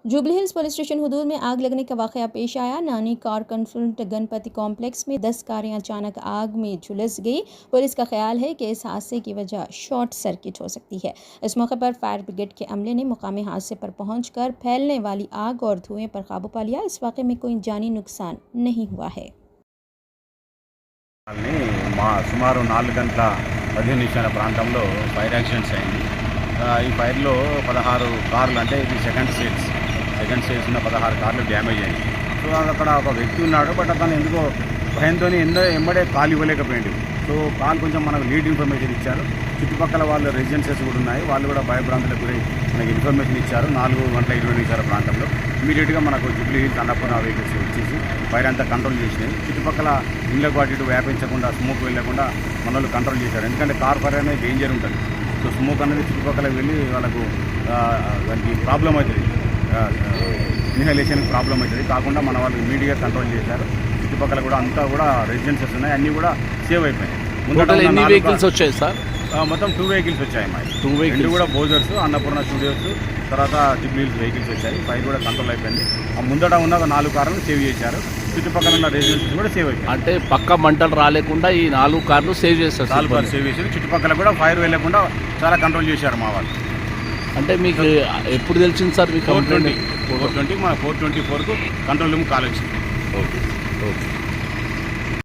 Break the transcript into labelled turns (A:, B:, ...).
A: Jubilee hills police station हदूद में आग लगने का वाक़या पेश आया। नानी कार कन्फ्रंट गणपति कॉम्प्लेक्स में 10 कारें अचानक आग में झुलस गई। पुलिस का ख्याल है कि इस हादसे की वजह शॉर्ट सर्किट हो सकती है। इस मौके पर फायर ब्रिगेड के अमले ने मुकामी हादसे पर पहुंचकर फैलने वाली आग और धुएं पर काबू पा लिया। इस वाक़े में कोई जानी नुकसान नहीं हुआ है।
B: సుమారు 4 గంటల 15 నిమిషాల ప్రాంతంలో ఫైర్ యాక్సిడెంట్స్ అయింది. ఈ ఫైర్లో 16 కార్లు, అంటే ఇది సెకండ్ స్టేజ్ ఉన్న 16 కార్లు డ్యామేజ్ అయ్యాయి. సో అక్కడ ఒక వ్యక్తి ఉన్నాడు, బట్ అతను ఎందుకో భయంతో ఎంబడే కాలు ఇవ్వలేకపోయింది. సో కాల్ కొంచెం మనకు లీడ్ ఇన్ఫర్మేషన్ ఇచ్చారు. చుట్టుపక్కల వాళ్ళ రెసిడెన్సెస్ కూడా ఉన్నాయి, వాళ్ళు కూడా భయభ్రాంతులకు గురి మనకి ఇన్ఫర్మేషన్ ఇచ్చారు. 4 గంటల 20 నిమిషాల ప్రాంతంలో ఇమీడియట్గా మనకు జూబ్లీ హిల్స్ అన్నపూర్ణ వెహికల్స్ వచ్చేసి ఫైర్ అంతా కంట్రోల్ చేసినాయి. చుట్టుపక్కల ఇళ్ళకు వాటి ఇటు వ్యాపించకుండా, స్మోక్ వెళ్ళకుండా మన వాళ్ళు కంట్రోల్ చేశారు. ఎందుకంటే కార్ ఫైర్ అనేది డేంజర్ ఉంటుంది. సో స్మోక్ అనేది చుట్టుపక్కల వెళ్ళి వాళ్ళకు దానికి ప్రాబ్లం అవుతుంది, ఇన్హలేషన్కి ప్రాబ్లం అవుతుంది. కాకుండా మన వాళ్ళు ఇమీడియట్గా కంట్రోల్ చేశారు. చుట్టుపక్కల కూడా అంతా కూడా రెసిడెన్సెస్ ఉన్నాయి, అన్నీ కూడా సేవ్ అయిపోయాయి.
C: ఎన్ని వెహికల్స్ వచ్చాయి సార్?
B: మొత్తం 2 వెహికల్స్ వచ్చాయి. మా 2 వెహికల్స్ కూడా బోజర్స్, అన్నపూర్ణ స్టూడియోస్, తర్వాత జూబ్లీ హిల్స్ వెహికల్స్ వచ్చాయి. ఫైర్ కూడా కంట్రోల్ అయిపోయింది. ఆ ముందట ఉన్న 4 కార్లను సేవ్ చేశారు. చుట్టుపక్కల ఉన్న రెసిడెన్సెస్ కూడా సేవ్ అయిపోయాయి.
C: అంటే పక్క మంటలు రాలేకుండా ఈ 4 కార్లు సేవ్ చేస్తారు.
B: 4 కార్లు సేవ్ చేశారు. చుట్టుపక్కల కూడా ఫైర్ వెళ్ళకుండా చాలా కంట్రోల్ చేశారు మా వాళ్ళు.
C: అంటే మీకు ఎప్పుడు తెలిసింది సార్? మీకు
B: 420 మన 424కు కంట్రోల్ రూమ్ కాల్ వచ్చింది.
C: ఓకే.